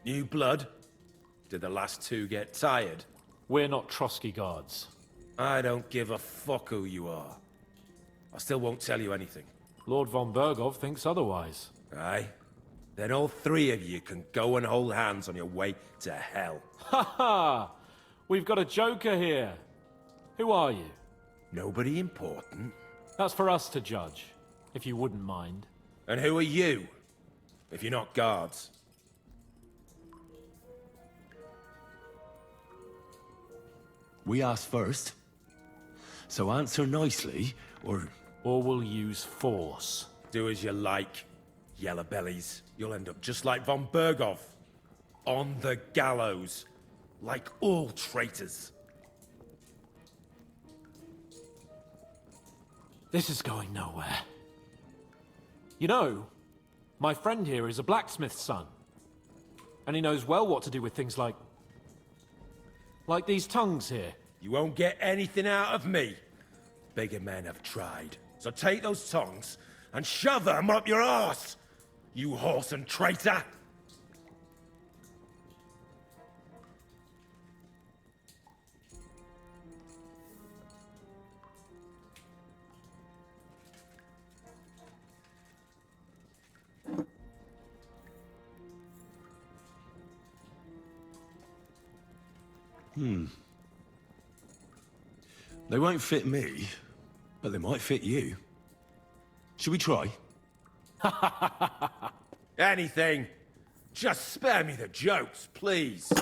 New blood? Did the last two get tired? We're not Trotsky guards. I don't give a fuck who you are. I still won't tell you anything. Lord von Bergov thinks otherwise. Aye? Then all three of you can go and hold hands on your way to hell. Ha ha! We've got a joker here. Who are you? Nobody important. That's for us to judge, if you wouldn't mind. And who are you? If you're not guards. We asked first. So answer nicely, or... Or we'll use force. Do as you like, yellow bellies. You'll end up just like von Bergov. On the gallows. Like all traitors. This is going nowhere. You know, my friend here is a blacksmith's son. And he knows well what to do with things like these tongues here. You won't get anything out of me. Bigger men have tried. So take those tongs and shove them up your arse, you horse and traitor! They won't fit me, but they might fit you. Should we try? Anything. Just spare me the jokes, please.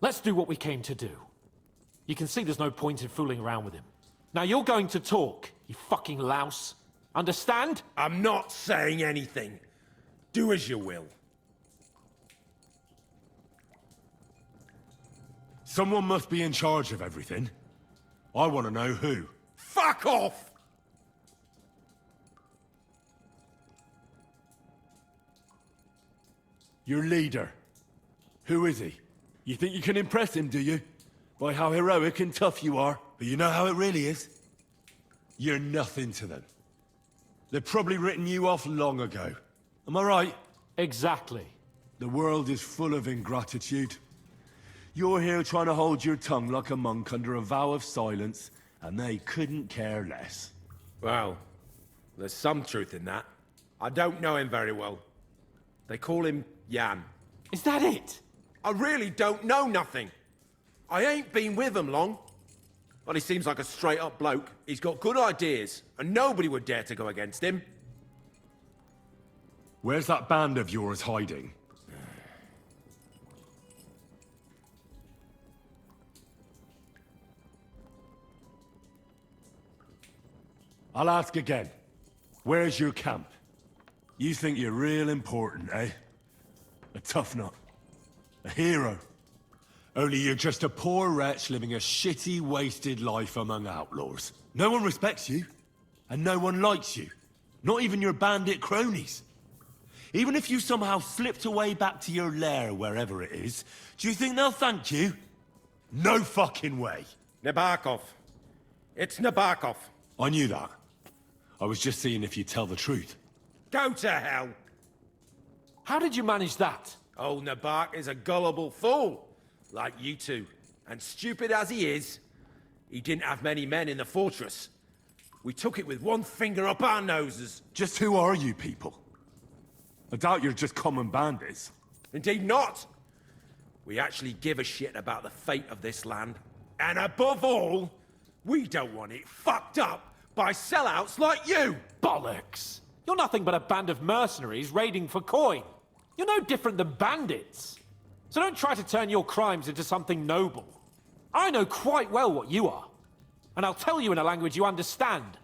Let's do what we came to do. You can see there's no point in fooling around with him. Now you're going to talk, you fucking louse. Understand? I'm not saying anything. Do as you will. Someone must be in charge of everything. I want to know who. Fuck off! Your leader. Who is he? You think you can impress him, do you? By how heroic and tough you are. But you know how it really is? You're nothing to them. They've probably written you off long ago. Am I right? Exactly. The world is full of ingratitude. You're here trying to hold your tongue like a monk under a vow of silence, and they couldn't care less. Well, there's some truth in that. I don't know him very well. They call him Jan. Is that it? I really don't know nothing. I ain't been with him long. But he seems like a straight-up bloke. He's got good ideas, and nobody would dare to go against him. Where's that band of yours hiding? I'll ask again. Where's your camp? You think you're real important, eh? A tough nut. A hero. Only you're just a poor wretch living a shitty, wasted life among outlaws. No one respects you, and no one likes you. Not even your bandit cronies. Even if you somehow slipped away back to your lair, wherever it is, do you think they'll thank you? No fucking way. Nabokov. It's Nabokov. I knew that. I was just seeing if you'd tell the truth. Go to hell! How did you manage that? Old Nabok is a gullible fool, like you two. And stupid as he is, he didn't have many men in the fortress. We took it with one finger up our noses. Just who are you people? I doubt you're just common bandits. Indeed not. We actually give a shit about the fate of this land. And above all, we don't want it fucked up by sellouts like you! Bollocks! You're nothing but a band of mercenaries raiding for coin. You're no different than bandits. So don't try to turn your crimes into something noble. I know quite well what you are. And I'll tell you in a language you understand.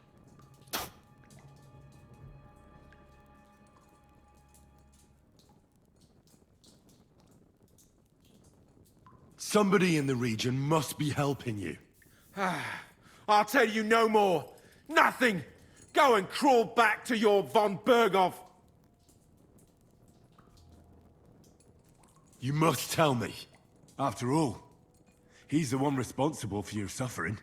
Somebody in the region must be helping you. I'll tell you no more. Nothing. Go and crawl back to your von Bergov. You must tell me. After all, he's the one responsible for your suffering.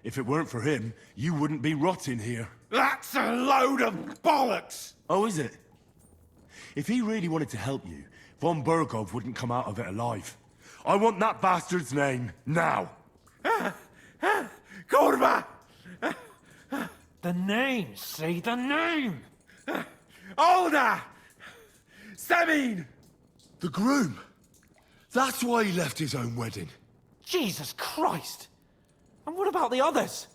If it weren't for him, you wouldn't be rotting here. That's a load of bollocks! Oh, is it? If he really wanted to help you, von Bergov wouldn't come out of it alive. I want that bastard's name, now! Kurva! The name, say the name! Older! Semin! The groom! That's why he left his own wedding. Jesus Christ! And what about the others?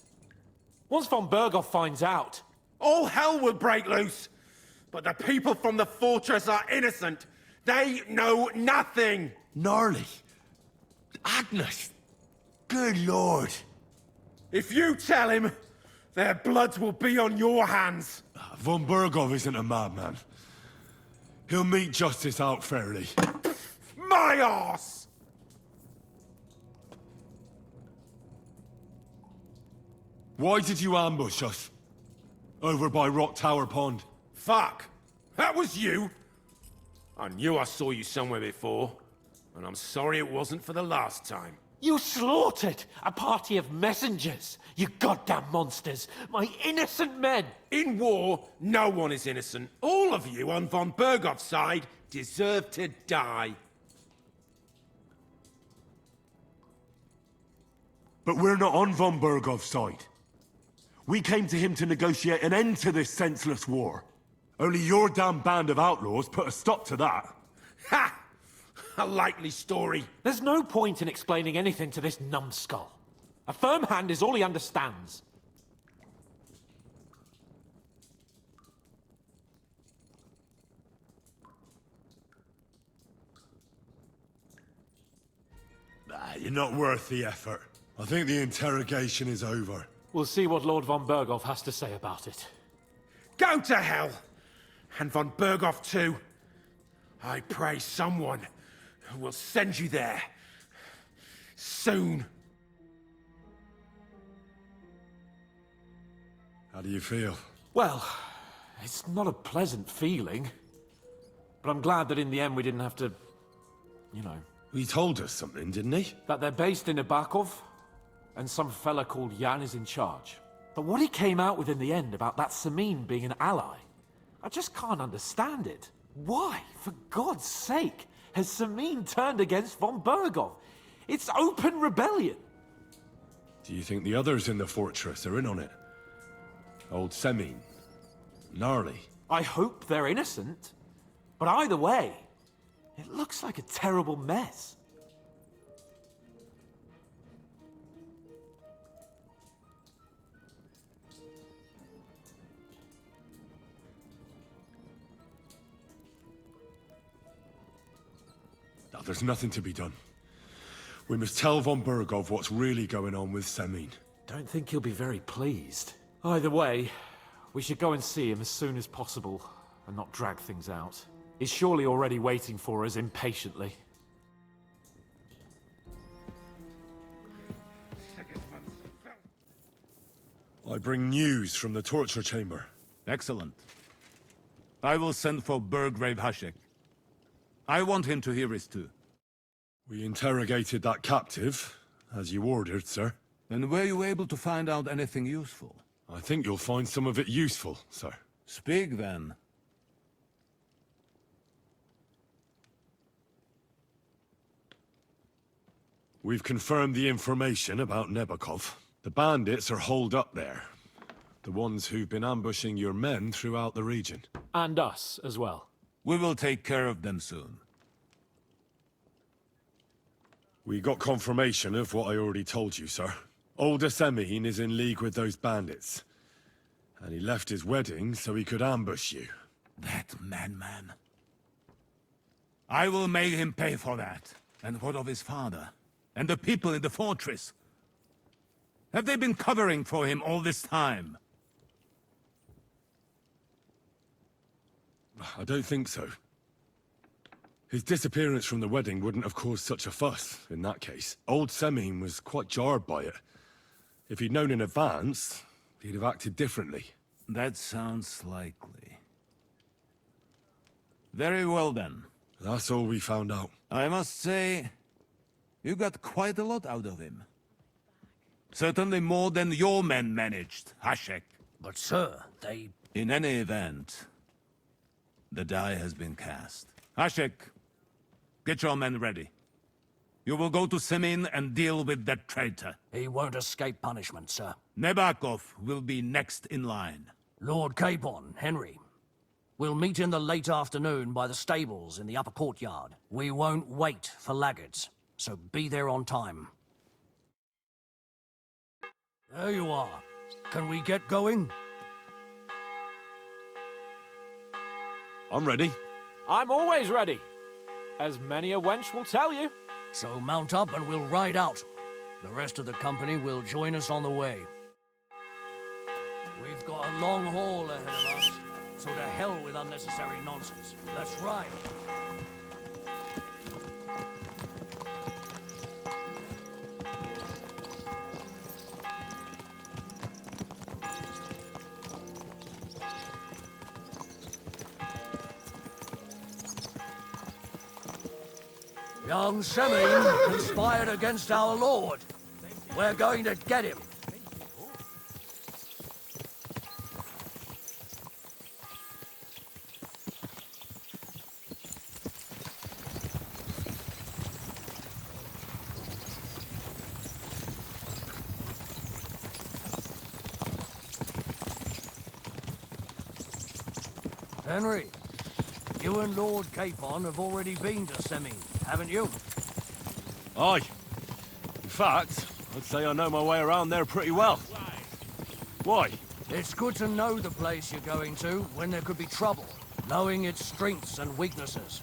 Once von Berghoff finds out... All hell will break loose! But the people from the fortress are innocent! They know nothing! Gnarly. Agnes. Good lord. If you tell him, their blood will be on your hands! Von Bergov isn't a madman. He'll meet justice out fairly. My arse! Why did you ambush us? Over by Rock Tower Pond. Fuck! That was you! I knew I saw you somewhere before, and I'm sorry it wasn't for the last time. You slaughtered a party of messengers! You goddamn monsters! My innocent men! In war, no one is innocent. All of you on von Bergov's side deserve to die. But we're not on von Bergov's side. We came to him to negotiate an end to this senseless war. Only your damn band of outlaws put a stop to that. Ha! A likely story. There's no point in explaining anything to this numbskull. A firm hand is all he understands. You're not worth the effort. I think the interrogation is over. We'll see what Lord von Berghoff has to say about it. Go to hell! And von Berghoff too. I pray someone will send you there. Soon. How do you feel? Well, it's not a pleasant feeling. But I'm glad that in the end we didn't have to... you know... He told us something, didn't he? That they're based in Ibakov, and some fella called Jan is in charge. But what he came out with in the end about that Samin being an ally, I just can't understand it. Why, for God's sake, has Samin turned against von Bergov? It's open rebellion. Do you think the others in the fortress are in on it? Old Semin. Gnarly. I hope they're innocent. But either way, it looks like a terrible mess. Now, there's nothing to be done. We must tell von Bergov what's really going on with Semin. Don't think he'll be very pleased. Either way, we should go and see him as soon as possible, and not drag things out. He's surely already waiting for us impatiently. I bring news from the torture chamber. Excellent. I will send for Burgrave Hashek. I want him to hear it too. We interrogated that captive, as you ordered, sir. And were you able to find out anything useful? I think you'll find some of it useful, sir. Speak then. We've confirmed the information about Nebakov. The bandits are holed up there. The ones who've been ambushing your men throughout the region. And us as well. We will take care of them soon. We got confirmation of what I already told you, sir. Old Semin is in league with those bandits. And he left his wedding so he could ambush you. That madman. I will make him pay for that. And what of his father? And the people in the fortress? Have they been covering for him all this time? I don't think so. His disappearance from the wedding wouldn't have caused such a fuss, in that case. Old Semin was quite jarred by it. If he'd known in advance, he'd have acted differently. That sounds likely. Very well then. That's all we found out. I must say, you got quite a lot out of him. Certainly more than your men managed, Hashek. But sir, they... In any event, the die has been cast. Hashek, get your men ready. You will go to Semin and deal with that traitor. He won't escape punishment, sir. Nebakov will be next in line. Lord Capon, Henry. We'll meet in the late afternoon by the stables in the upper courtyard. We won't wait for laggards, so be there on time. There you are. Can we get going? I'm ready. I'm always ready. As many a wench will tell you. So mount up and we'll ride out. The rest of the company will join us on the way. We've got a long haul ahead of us, so to hell with unnecessary nonsense. Let's ride. Young Semin conspired against our lord. We're going to get him. Henry, you and Lord Capon have already been to Semin, haven't you? Aye. In fact, I'd say I know my way around there pretty well. Why? It's good to know the place you're going to when there could be trouble, knowing its strengths and weaknesses.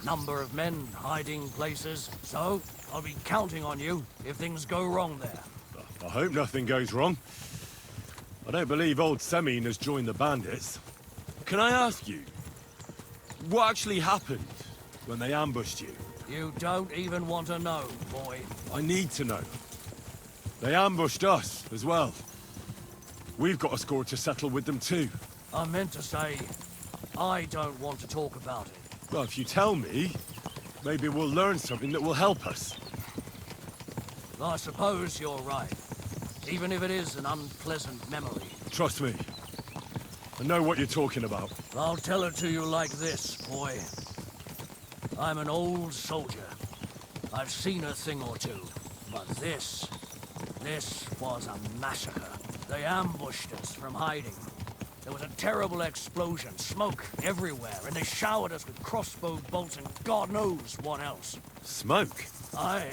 Number of men, hiding places, so I'll be counting on you if things go wrong there. I hope nothing goes wrong. I don't believe old Semin has joined the bandits. Can I ask you, what actually happened when they ambushed you? You don't even want to know, boy. I need to know. They ambushed us as well. We've got a score to settle with them too. I meant to say, I don't want to talk about it. Well, if you tell me, maybe we'll learn something that will help us. I suppose you're right. Even if it is an unpleasant memory. Trust me. I know what you're talking about. I'll tell it to you like this, boy. I'm an old soldier. I've seen a thing or two. But this was a massacre. They ambushed us from hiding. There was a terrible explosion, smoke everywhere, and they showered us with crossbow bolts and God knows what else. Smoke? I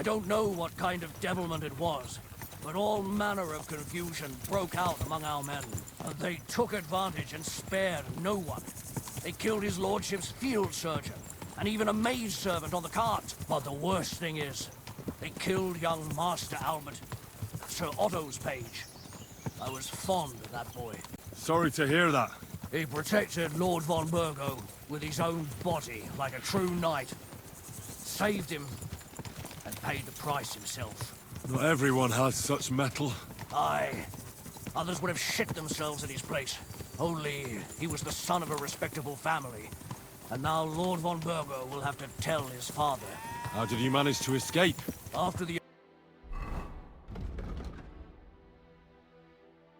don't know what kind of devilment it was, but all manner of confusion broke out among our men. And they took advantage and spared no one. They killed his lordship's field surgeon, and even a maidservant on the cart. But the worst thing is, they killed young Master Albert, Sir Otto's page. I was fond of that boy. Sorry to hear that. He protected Lord von Burgo with his own body like a true knight. Saved him and paid the price himself. Not everyone has such metal. Aye. Others would have shit themselves in his place. Only he was the son of a respectable family. And now Lord von Burgo will have to tell his father. How did you manage to escape? After the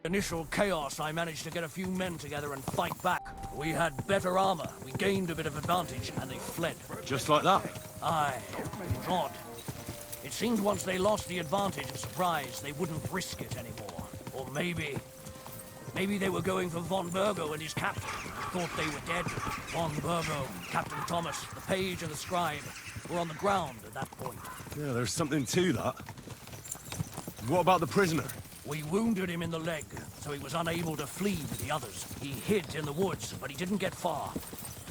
initial chaos, I managed to get a few men together and fight back. We had better armor, we gained a bit of advantage, and they fled. Just like that? Aye. It was odd. It seemed once they lost the advantage of surprise, they wouldn't risk it anymore. Or maybe they were going for von Burgo and his captain. Thought they were dead. Von Burgo, Captain Thomas, the page and the scribe were on the ground at that point. Yeah, there's something to that. What about the prisoner? We wounded him in the leg, so he was unable to flee with the others. He hid in the woods, but he didn't get far.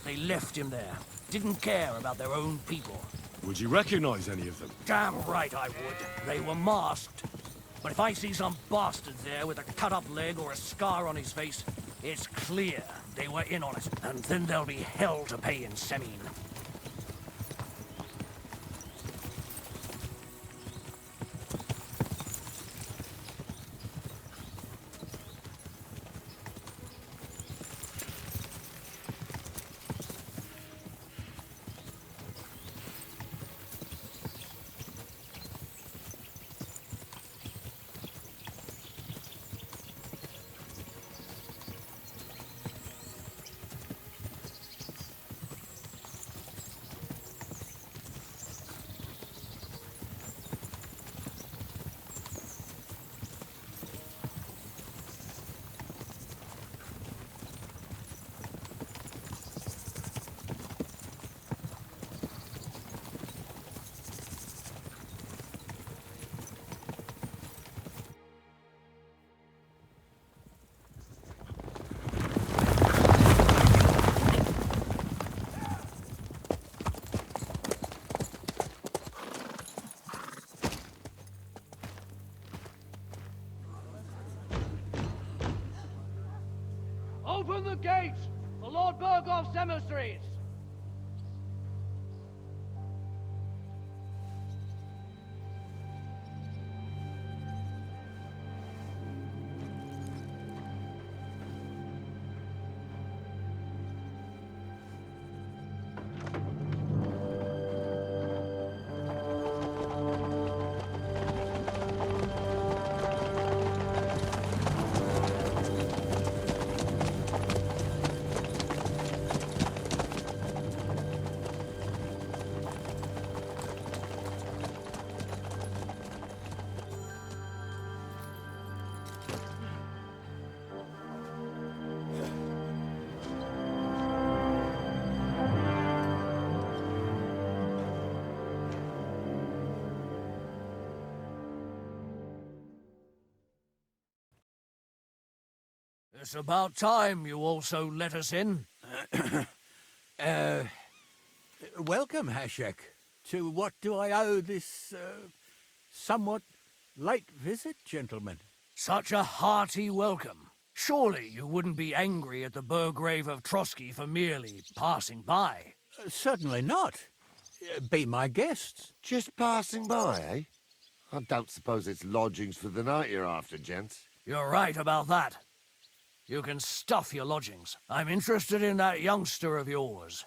They left him there. Didn't care about their own people. Would you recognize any of them? Damn right I would. They were masked. But if I see some bastard there with a cut-up leg or a scar on his face, it's clear they were in on it. And then there'll be hell to pay in Semin. Open the gates for Lord Burgov's emissaries! It's about time you also let us in. Welcome, Hashek. To what do I owe this, somewhat late visit, gentlemen? Such a hearty welcome. Surely you wouldn't be angry at the Burgrave of Trotsky for merely passing by. Certainly not. Be my guests. Just passing by, eh? I don't suppose it's lodgings for the night you're after, gents. You're right about that. You can stuff your lodgings. I'm interested in that youngster of yours.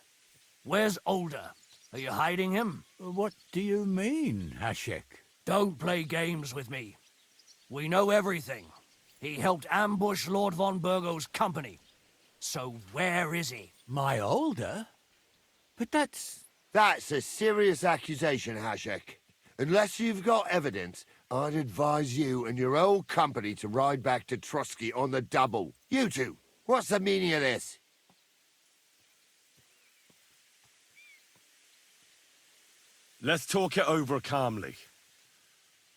Where's Older? Are you hiding him? What do you mean, Hashek? Don't play games with me. We know everything. He helped ambush Lord von Burgo's company. So where is he? My Older? But that's... That's a serious accusation, Hashek. Unless you've got evidence, I'd advise you and your old company to ride back to Trotsky on the double. You two, what's the meaning of this? Let's talk it over calmly.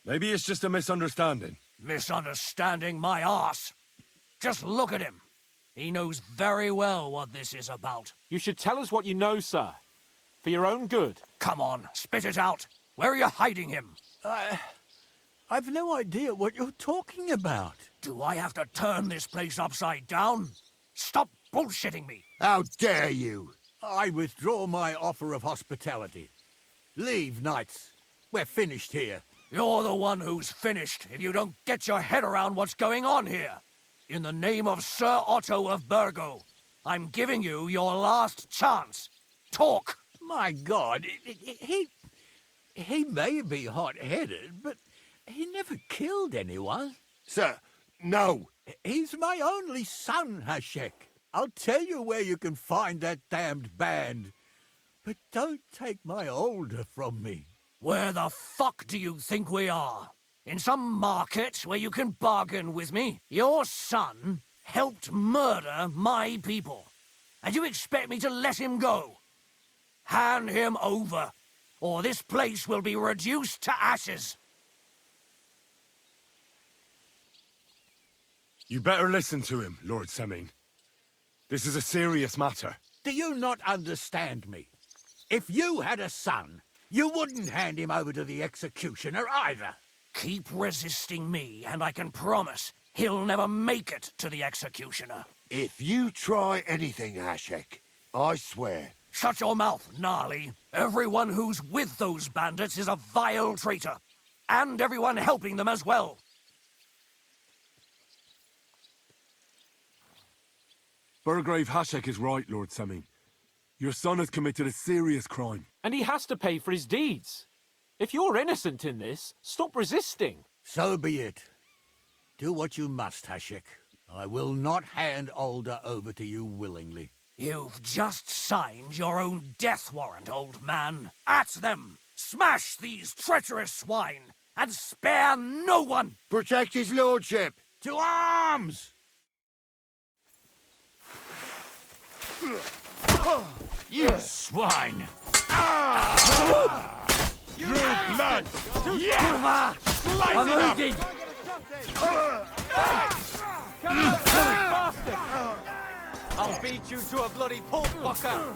Maybe it's just a misunderstanding. Misunderstanding my arse. Just look at him. He knows very well what this is about. You should tell us what you know, sir. For your own good. Come on, spit it out. Where are you hiding him? I've no idea what you're talking about. Do I have to turn this place upside down? Stop bullshitting me. How dare you? I withdraw my offer of hospitality. Leave, knights. We're finished here. You're the one who's finished if you don't get your head around what's going on here. In the name of Sir Otto of Burgo, I'm giving you your last chance. Talk! My God, he may be hot-headed, but he never killed anyone. Sir, no. He's my only son, Hashek. I'll tell you where you can find that damned band. But don't take my Older from me. Where the fuck do you think we are? In some market where you can bargain with me? Your son helped murder my people. And you expect me to let him go? Hand him over, or this place will be reduced to ashes. You better listen to him, Lord Seming. This is a serious matter. Do you not understand me? If you had a son, you wouldn't hand him over to the executioner either. Keep resisting me, and I can promise he'll never make it to the executioner. If you try anything, Hashek, I swear. Shut your mouth, Gnarly. Everyone who's with those bandits is a vile traitor. And everyone helping them as well. Burgrave Hashek is right, Lord Seming. Your son has committed a serious crime. And he has to pay for his deeds. If you're innocent in this, stop resisting. So be it. Do what you must, Hashek. I will not hand Older over to you willingly. You've just signed your own death warrant, old man. At them! Smash these treacherous swine, and spare no one! Protect his lordship! To arms! You swine! Drew blood! Yeah! I'm wounded! I'll beat you to a bloody pulp, fucker!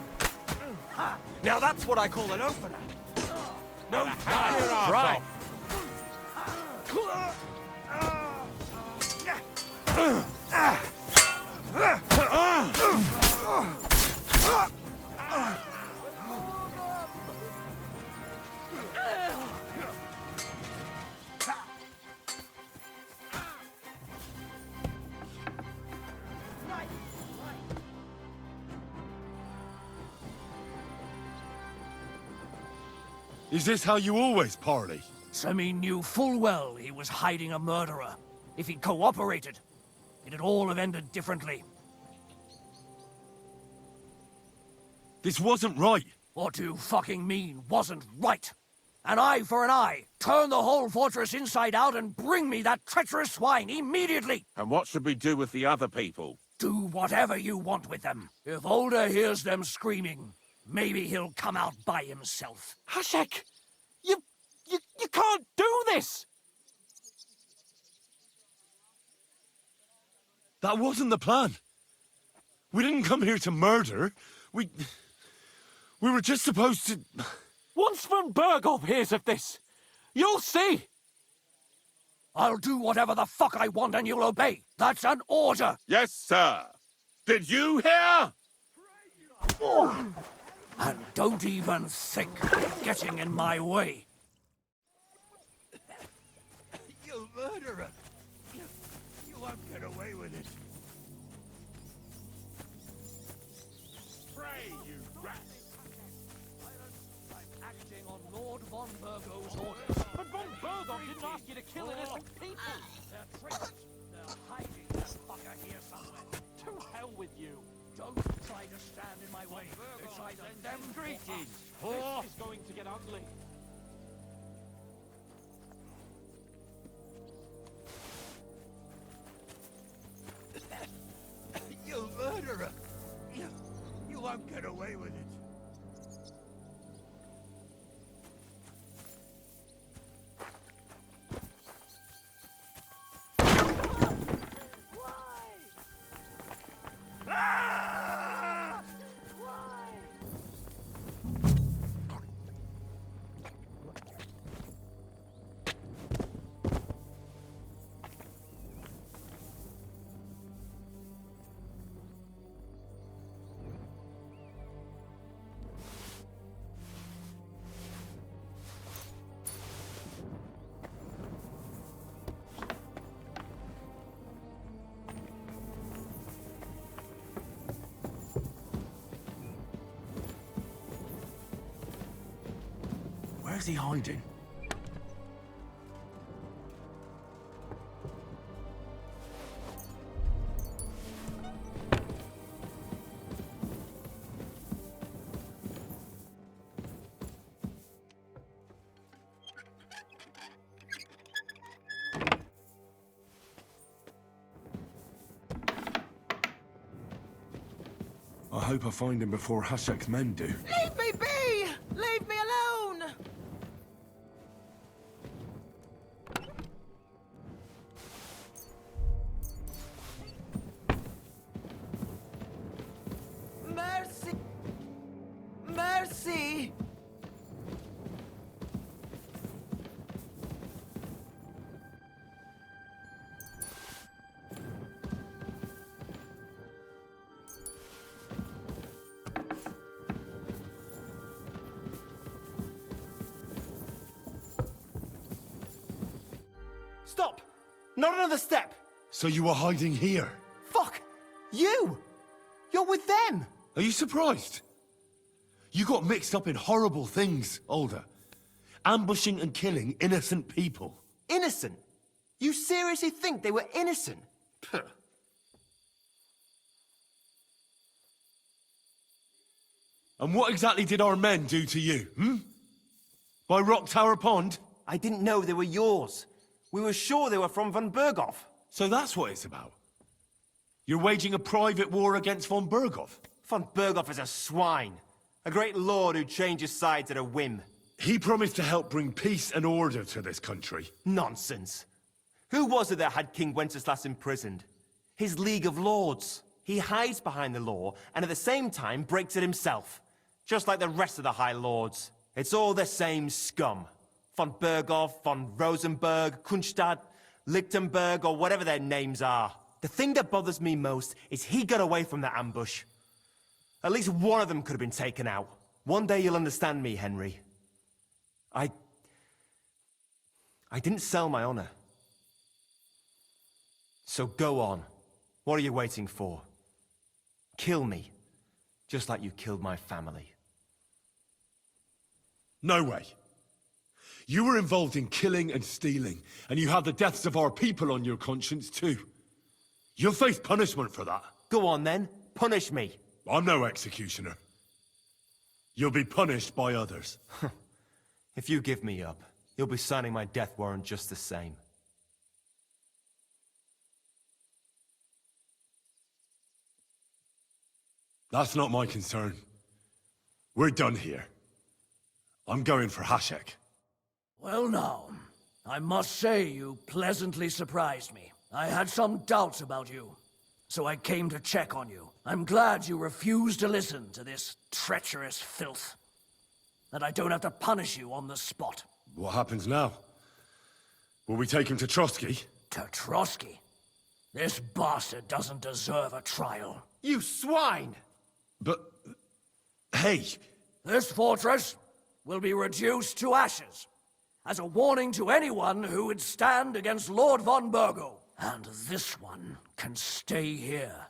Now that's what I call an opener. No time. Right! Is this how you always parley? Semi knew full well he was hiding a murderer. If he'd cooperated, it'd all have ended differently. This wasn't right. What do you fucking mean, wasn't right? An eye for an eye. Turn the whole fortress inside out and bring me that treacherous swine immediately! And what should we do with the other people? Do whatever you want with them. If Older hears them screaming, maybe he'll come out by himself. Hashek! You can't do this! That wasn't the plan. We didn't come here to murder. We were just supposed to... Once von Berghoff hears of this, you'll see! I'll do whatever the fuck I want and you'll obey. That's an order! Yes, sir. Did you hear? And don't even think of getting in my way. You murderer! You won't get away with it. Pray, you rat. I'm acting on Lord von Bergo's orders. But von Berghoff didn't ask you to kill innocent people! They're traitors. They're hiding this fucker here somewhere. To hell with you! Don't try to stand in my way. It's either them Greetings! or us. This is going to get ugly. You murderer! You won't get away with it. Where's he hiding? I hope I find him before Hashek's men do. Leave me be! Leave me alone! Mercy! Mercy! Stop! Not another step! So you were hiding here? Fuck! You! You're with them! Are you surprised? You got mixed up in horrible things, Alder. Ambushing and killing innocent people. Innocent? You seriously think they were innocent? Puh. And what exactly did our men do to you, By Rock Tower Pond? I didn't know they were yours. We were sure they were from von Berghoff. So that's what it's about. You're waging a private war against von Berghoff. Von Berghoff is a swine. A great lord who changes sides at a whim. He promised to help bring peace and order to this country. Nonsense. Who was it that had King Wenceslas imprisoned? His League of Lords. He hides behind the law, and at the same time breaks it himself. Just like the rest of the High Lords. It's all the same scum. Von Berghoff, von Rosenberg, Kunstadt, Lichtenberg, or whatever their names are. The thing that bothers me most is he got away from that ambush. At least one of them could have been taken out. One day you'll understand me, Henry. I didn't sell my honor. So go on. What are you waiting for? Kill me, just like you killed my family. No way. You were involved in killing and stealing, and you have the deaths of our people on your conscience, too. You'll face punishment for that. Go on then, punish me. I'm no executioner. You'll be punished by others. If you give me up, you'll be signing my death warrant just the same. That's not my concern. We're done here. I'm going for Hashek. Well now, I must say you pleasantly surprised me. I had some doubts about you, so I came to check on you. I'm glad you refused to listen to this treacherous filth. That I don't have to punish you on the spot. What happens now? Will we take him to Trotsky? To Trotsky? This bastard doesn't deserve a trial. You swine! But... hey! This fortress will be reduced to ashes, as a warning to anyone who would stand against Lord von Burgo. And this one can stay here.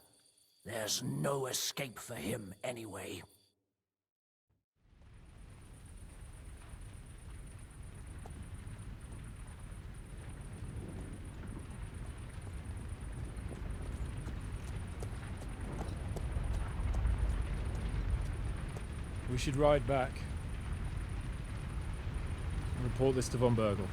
There's no escape for him anyway. We should ride back and report this to von Burgle.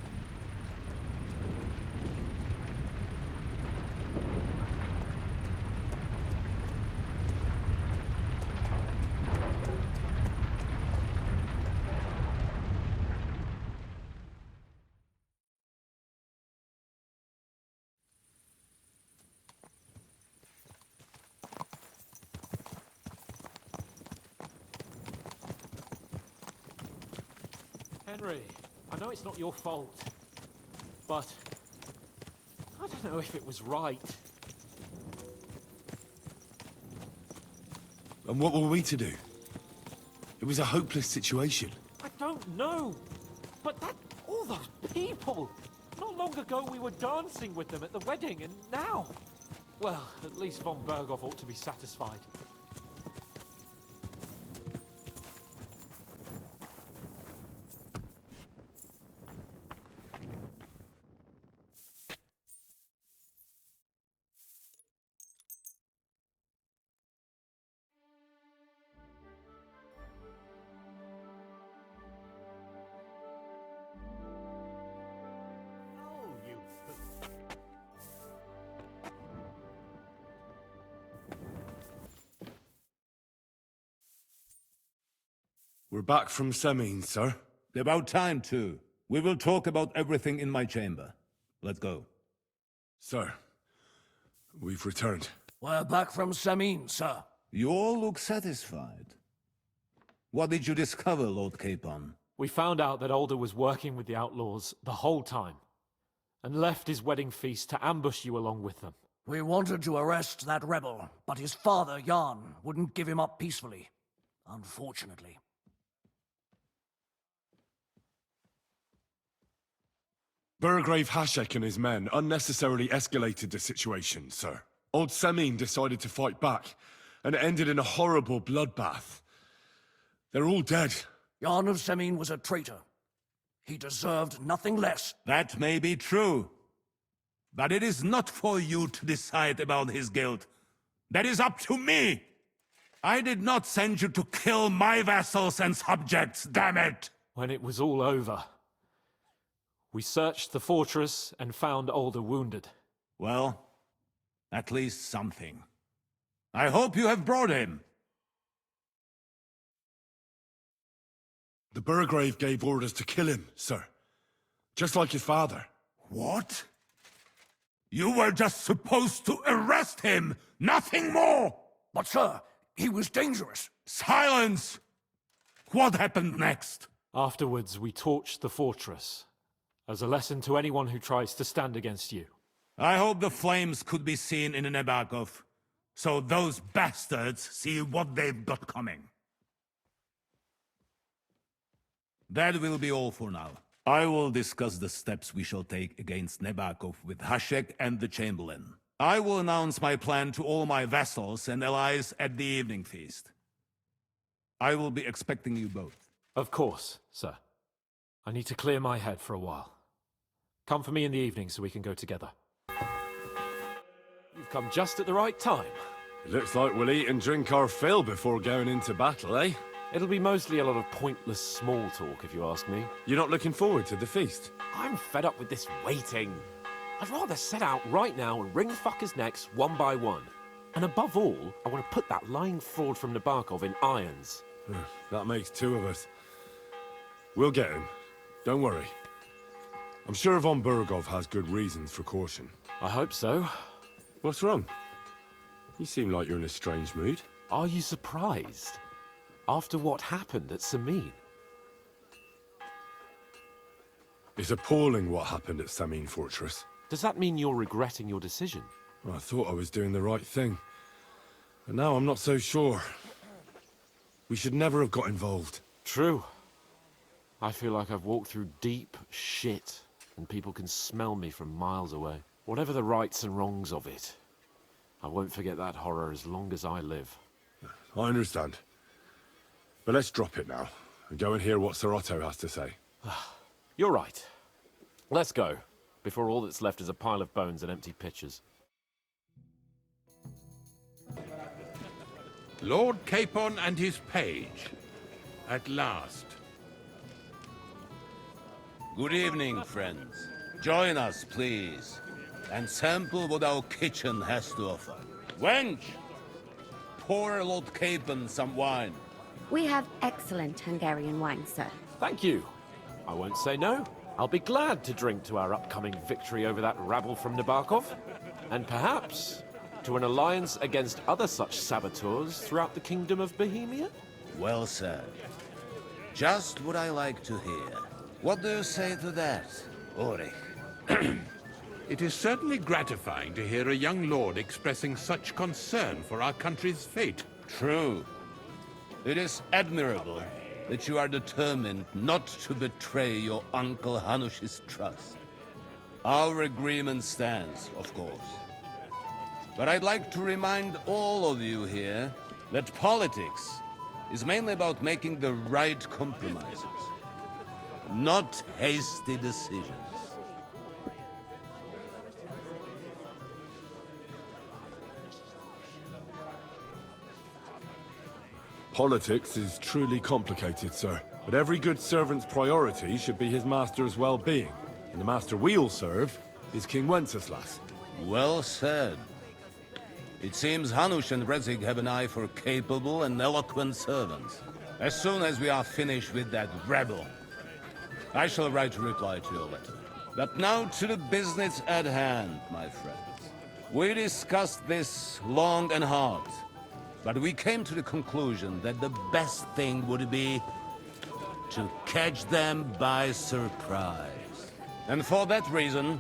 Henry, I know it's not your fault, but I don't know if it was right. And what were we to do? It was a hopeless situation. I don't know, but all those people! Not long ago we were dancing with them at the wedding, and now... Well, at least von Berghoff ought to be satisfied. We're back from Semine, sir. About time, too. We will talk about everything in my chamber. Let's go. Sir, we've returned. We're back from Semine, sir. You all look satisfied. What did you discover, Lord Capon? We found out that Alder was working with the outlaws the whole time, and left his wedding feast to ambush you along with them. We wanted to arrest that rebel, but his father, Jan, wouldn't give him up peacefully. Unfortunately. Burgrave Hashek and his men unnecessarily escalated the situation, sir. Old Semine decided to fight back, and it ended in a horrible bloodbath. They're all dead. Jan of Semine was a traitor. He deserved nothing less. That may be true. But it is not for you to decide about his guilt. That is up to me! I did not send you to kill my vassals and subjects, damn it! When it was all over, we searched the fortress and found Alder wounded. Well, at least something. I hope you have brought him. The Burgrave gave orders to kill him, sir. Just like his father. What? You were just supposed to arrest him, nothing more! But sir, he was dangerous. Silence! What happened next? Afterwards, we torched the fortress, as a lesson to anyone who tries to stand against you. I hope the flames could be seen in Nebakov, so those bastards see what they've got coming. That will be all for now. I will discuss the steps we shall take against Nebakov with Hashek and the Chamberlain. I will announce my plan to all my vassals and allies at the evening feast. I will be expecting you both. Of course, sir. I need to clear my head for a while. Come for me in the evening so we can go together. You've come just at the right time. It looks like we'll eat and drink our fill before going into battle, eh? It'll be mostly a lot of pointless small talk, if you ask me. You're not looking forward to the feast? I'm fed up with this waiting. I'd rather set out right now and wring fuckers' necks one by one. And above all, I want to put that lying fraud from Nabokov in irons. That makes two of us. We'll get him. Don't worry. I'm sure von Burgov has good reasons for caution. I hope so. What's wrong? You seem like you're in a strange mood. Are you surprised? After what happened at Samin? It's appalling what happened at Samin Fortress. Does that mean you're regretting your decision? I thought I was doing the right thing. But now I'm not so sure. We should never have got involved. True. I feel like I've walked through deep shit, and people can smell me from miles away. Whatever the rights and wrongs of it, I won't forget that horror as long as I live. I understand. But let's drop it now, and go and hear what Sir Otto has to say. You're right. Let's go, before all that's left is a pile of bones and empty pitchers. Lord Capon and his page. At last. Good evening, friends. Join us, please, and sample what our kitchen has to offer. Wench, pour Lord Capon some wine. We have excellent Hungarian wine, sir. Thank you. I won't say no. I'll be glad to drink to our upcoming victory over that rabble from Nabokov. And perhaps to an alliance against other such saboteurs throughout the Kingdom of Bohemia? Well said. Just what I like to hear. What do you say to that, Ulrich? It is certainly gratifying to hear a young lord expressing such concern for our country's fate. True. It is admirable that you are determined not to betray your Uncle Hanush's trust. Our agreement stands, of course. But I'd like to remind all of you here that politics is mainly about making the right compromises, not hasty decisions. Politics is truly complicated, sir. But every good servant's priority should be his master's well-being. And the master we'll serve is King Wenceslas. Well said. It seems Hanush and Rezig have an eye for capable and eloquent servants. As soon as we are finished with that rebel, I shall write a reply to your letter. But now to the business at hand, my friends. We discussed this long and hard, but we came to the conclusion that the best thing would be to catch them by surprise. And for that reason,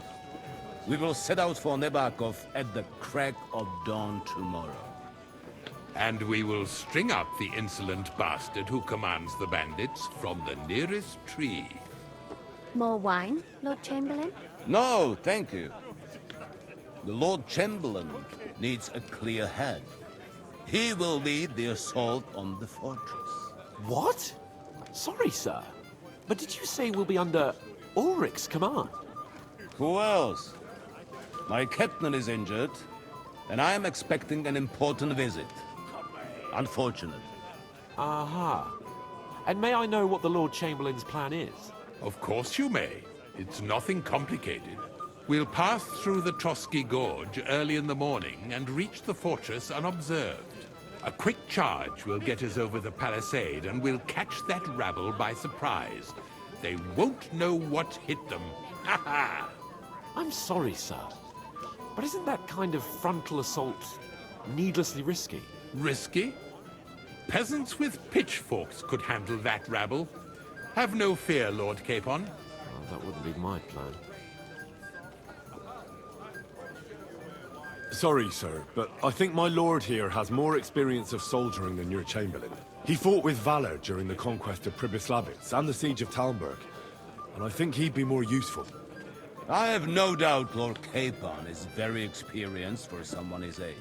we will set out for Nabokov at the crack of dawn tomorrow. And we will string up the insolent bastard who commands the bandits from the nearest tree. More wine, Lord Chamberlain? No, thank you. The Lord Chamberlain needs a clear head. He will lead the assault on the fortress. What? Sorry, sir. But did you say we'll be under Ulrich's command? Who else? My captain is injured, and I am expecting an important visit. Unfortunate. Aha. And may I know what the Lord Chamberlain's plan is? Of course you may. It's nothing complicated. We'll pass through the Trotsky Gorge early in the morning and reach the fortress unobserved. A quick charge will get us over the palisade, and we'll catch that rabble by surprise. They won't know what hit them. Ha ha! I'm sorry, sir. But isn't that kind of frontal assault needlessly risky? Risky? Peasants with pitchforks could handle that rabble. Have no fear, Lord Capon. Well, that wouldn't be my plan. Sorry, sir, but I think my lord here has more experience of soldiering than your Chamberlain. He fought with valor during the conquest of Pribyslavitz and the siege of Talmberg, and I think he'd be more useful. I have no doubt Lord Capon is very experienced for someone his age.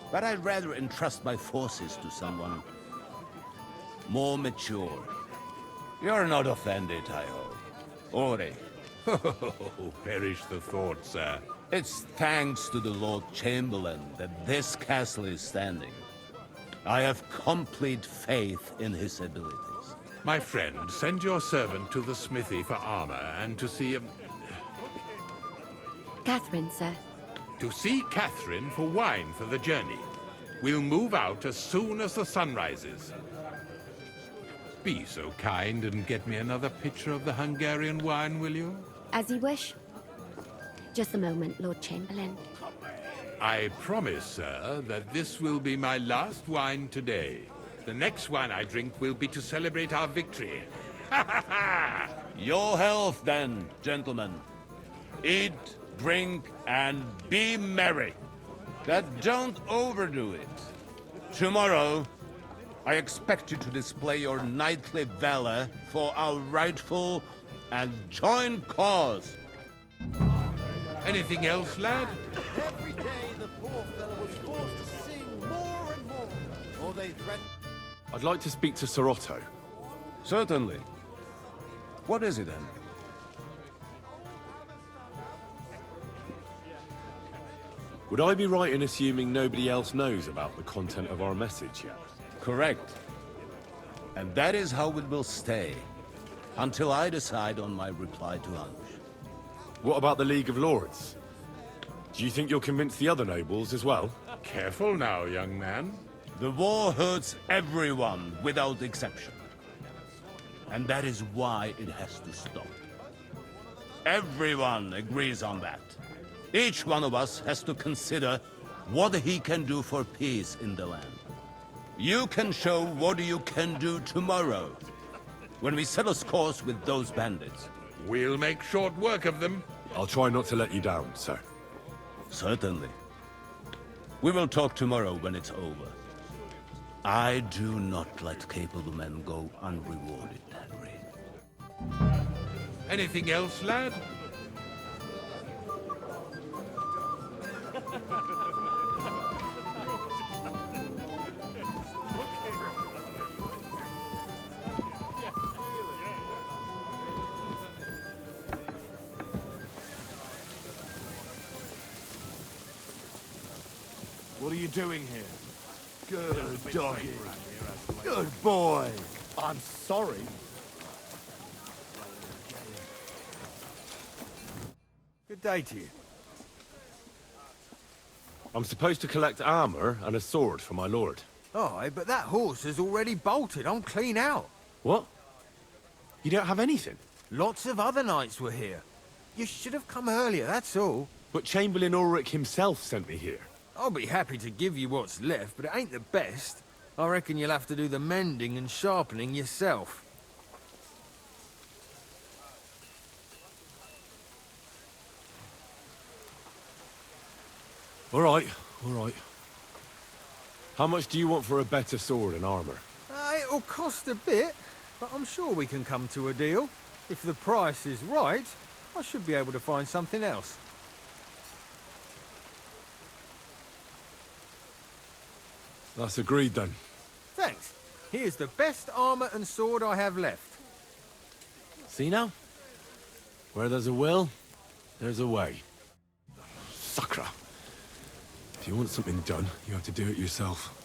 But I'd rather entrust my forces to someone more mature. You're not offended, I hope. Ori. Perish the thought, sir. It's thanks to the Lord Chamberlain that this castle is standing. I have complete faith in his abilities. My friend, send your servant to the smithy for armor and to see Catherine, sir. to see Catherine for wine for the journey. We'll move out as soon as the sun rises. Be so kind and get me another pitcher of the Hungarian wine, will you? As you wish. Just a moment, Lord Chamberlain. I promise, sir, that this will be my last wine today. The next wine I drink will be to celebrate our victory. Your health, then, gentlemen. Eat, drink, and be merry. But don't overdo it. Tomorrow, I expect you to display your knightly valor for our rightful and joint cause. Anything else, lad? Every day the poor fellow was forced to sing more and more, or they threatened... I'd like to speak to Sir Otto. Certainly. What is it, then? Would I be right in assuming nobody else knows about the content of our message yet? Correct. And that is how it will stay, until I decide on my reply to lunch. What about the League of Lords? Do you think you'll convince the other nobles as well? Careful now, young man. The war hurts everyone, without exception. And that is why it has to stop. Everyone agrees on that. Each one of us has to consider what he can do for peace in the land. You can show what you can do tomorrow, when we settle scores with those bandits. We'll make short work of them. I'll try not to let you down, sir. Certainly. We will talk tomorrow when it's over. I do not let capable men go unrewarded, Henry. Anything else, lad? What are you doing here? Good doggy. Good boy. I'm sorry. Good day to you. I'm supposed to collect armor and a sword for my lord. Aye, but that horse has already bolted. I'm clean out. What? You don't have anything? Lots of other knights were here. You should have come earlier, that's all. But Chamberlain Ulrich himself sent me here. I'll be happy to give you what's left, but it ain't the best. I reckon you'll have to do the mending and sharpening yourself. All right. How much do you want for a better sword and armor? It'll cost a bit, but I'm sure we can come to a deal. If the price is right, I should be able to find something else. That's agreed then. Thanks. Here's the best armor and sword I have left. See now? Where there's a will, there's a way. Sucker. If you want something done, you have to do it yourself.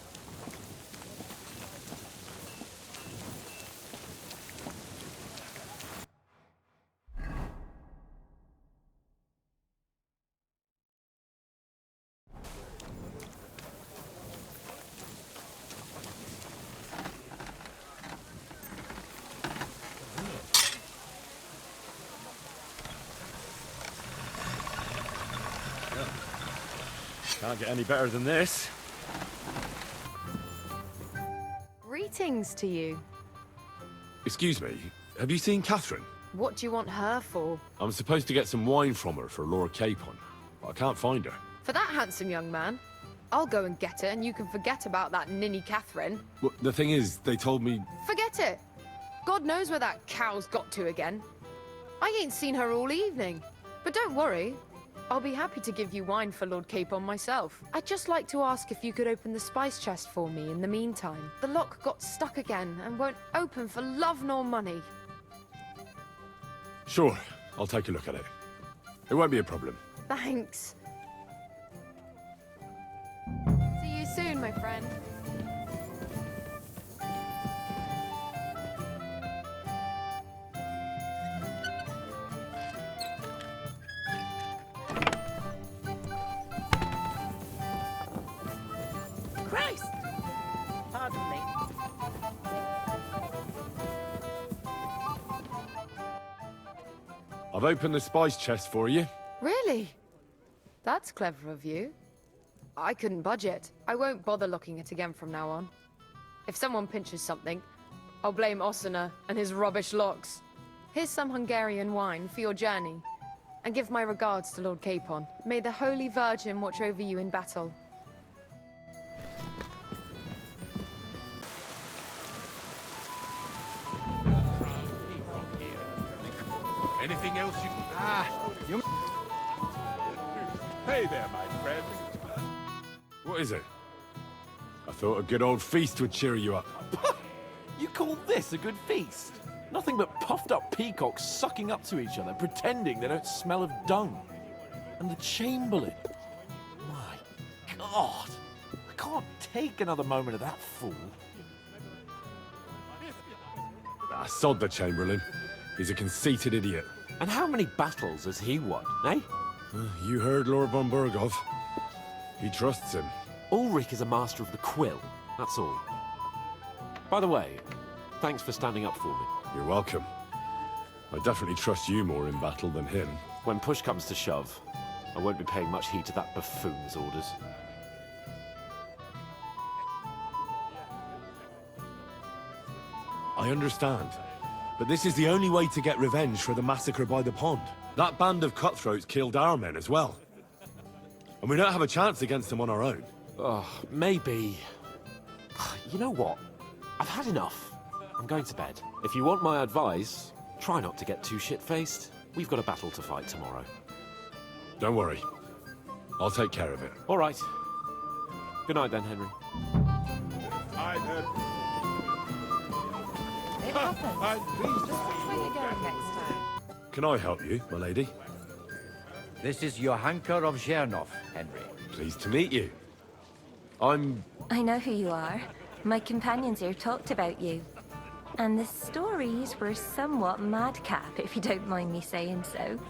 Can't get any better than this. Greetings to you. Excuse me, have you seen Catherine? What do you want her for? I'm supposed to get some wine from her for Lord Capon, but I can't find her. For that handsome young man? I'll go and get her, and you can forget about that ninny Catherine. Well, the thing is, they told me... Forget it! God knows where that cow's got to again. I ain't seen her all evening. But don't worry, I'll be happy to give you wine for Lord Capon myself. I'd just like to ask if you could open the spice chest for me in the meantime. The lock got stuck again and won't open for love nor money. Sure, I'll take a look at it. It won't be a problem. Thanks. See you soon, my friend. Christ! Pardon me. I've opened the spice chest for you. Really? That's clever of you. I couldn't budget. I won't bother locking it again from now on. If someone pinches something, I'll blame Osuna and his rubbish locks. Here's some Hungarian wine for your journey. And give my regards to Lord Capon. May the Holy Virgin watch over you in battle. Anything else you... Hey there, my friend. What is it? I thought a good old feast would cheer you up. You call this a good feast? Nothing but puffed up peacocks sucking up to each other, pretending they don't smell of dung. And the Chamberlain. My God. I can't take another moment of that fool. Ah, sod the Chamberlain. He's a conceited idiot. And how many battles has he won, eh? You heard Lord von Burgov. He trusts him. Ulrich is a master of the quill, that's all. By the way, thanks for standing up for me. You're welcome. I definitely trust you more in battle than him. When push comes to shove, I won't be paying much heed to that buffoon's orders. I understand. But this is the only way to get revenge for the massacre by the pond. That band of cutthroats killed our men as well. And we don't have a chance against them on our own. Oh, maybe... You know what? I've had enough. I'm going to bed. If you want my advice, try not to get too shit-faced. We've got a battle to fight tomorrow. Don't worry. I'll take care of it. All right. Good night then, Henry. It happens. Just which way you going next time? Can I help you, my lady? This is Johanka of Zhernov, Henry. Pleased to meet you. I know who you are. My companions here talked about you. And the stories were somewhat madcap, if you don't mind me saying so.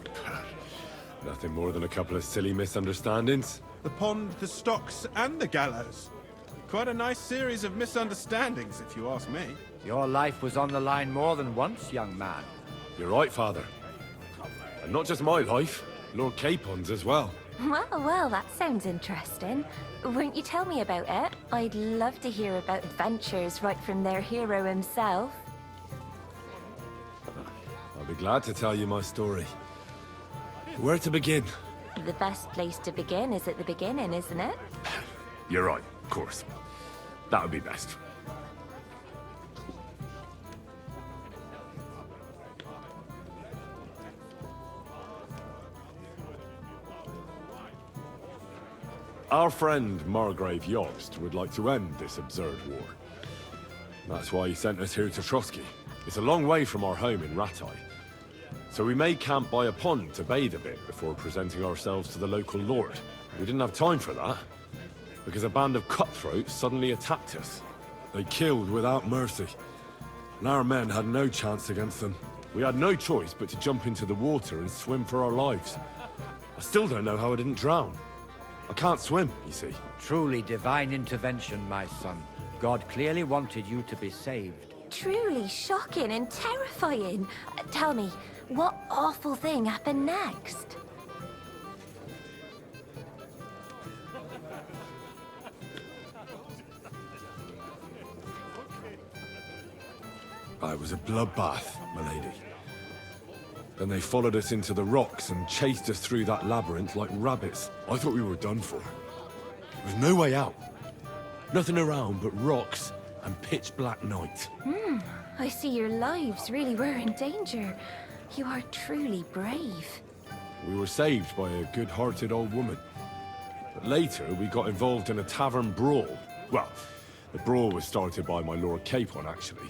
Nothing more than a couple of silly misunderstandings. The pond, the stocks, and the gallows. Quite a nice series of misunderstandings, if you ask me. Your life was on the line more than once, young man. You're right, Father. And not just my life, Lord Capon's as well. Well, that sounds interesting. Won't you tell me about it? I'd love to hear about adventures right from their hero himself. I'll be glad to tell you my story. Where to begin? The best place to begin is at the beginning, isn't it? You're right, of course. That would be best. Our friend Margrave Yost would like to end this absurd war. That's why he sent us here to Trotsky. It's a long way from our home in Ratai. So we made camp by a pond to bathe a bit before presenting ourselves to the local lord. We didn't have time for that, because a band of cutthroats suddenly attacked us. They killed without mercy, and our men had no chance against them. We had no choice but to jump into the water and swim for our lives. I still don't know how I didn't drown. I can't swim, you see. Truly divine intervention, my son. God clearly wanted you to be saved. Truly shocking and terrifying. Tell me, what awful thing happened next? It was a bloodbath, my lady. Then they followed us into the rocks and chased us through that labyrinth like rabbits. I thought we were done for. There was no way out. Nothing around but rocks and pitch black night. I see your lives really were in danger. You are truly brave. We were saved by a good-hearted old woman. But later, we got involved in a tavern brawl. Well, the brawl was started by my Lord Capon, actually.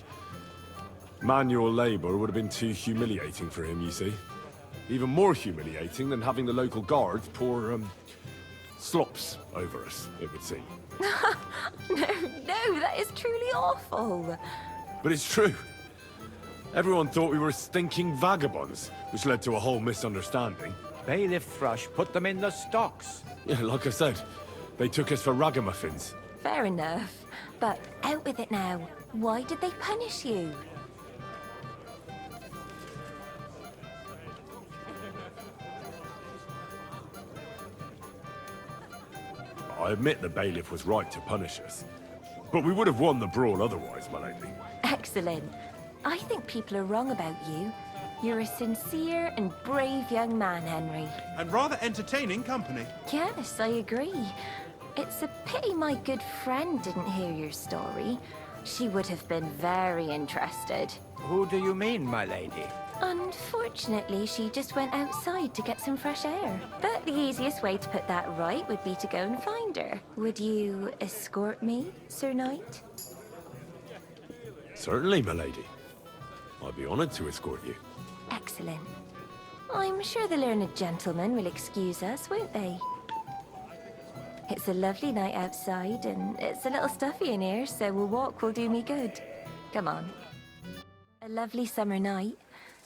Manual labor would have been too humiliating for him, you see. Even more humiliating than having the local guards pour, slops over us, it would seem. No, that is truly awful. But it's true. Everyone thought we were stinking vagabonds, which led to a whole misunderstanding. Bailiff Thrush put them in the stocks. Yeah, like I said, they took us for ragamuffins. Fair enough. But out with it now. Why did they punish you? I admit the bailiff was right to punish us. But we would have won the brawl otherwise, my lady. Excellent. I think people are wrong about you. You're a sincere and brave young man, Henry. And rather entertaining company. Yes, I agree. It's a pity my good friend didn't hear your story. She would have been very interested. Who do you mean, my lady? Unfortunately, she just went outside to get some fresh air. But the easiest way to put that right would be to go and find her. Would you escort me, Sir Knight? Certainly, my lady. I'd be honored to escort you. Excellent. I'm sure the learned gentlemen will excuse us, won't they? It's a lovely night outside, and it's a little stuffy in here, so a walk will do me good. Come on. A lovely summer night.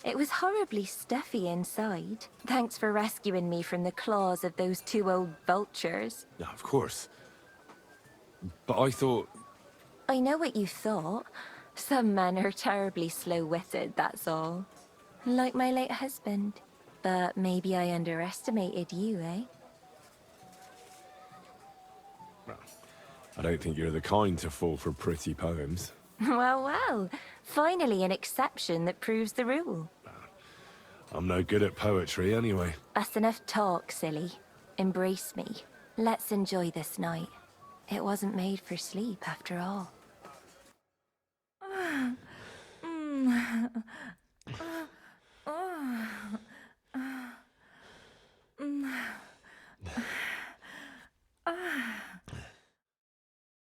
It was horribly stuffy inside. Thanks for rescuing me from the claws of those two old vultures. Yeah, of course. But I thought... I know what you thought. Some men are terribly slow-witted, that's all. Like my late husband. But maybe I underestimated you, eh? I don't think you're the kind to fall for pretty poems. Well, well. Finally an exception that proves the rule. I'm no good at poetry anyway. That's enough talk, silly. Embrace me. Let's enjoy this night. It wasn't made for sleep, after all.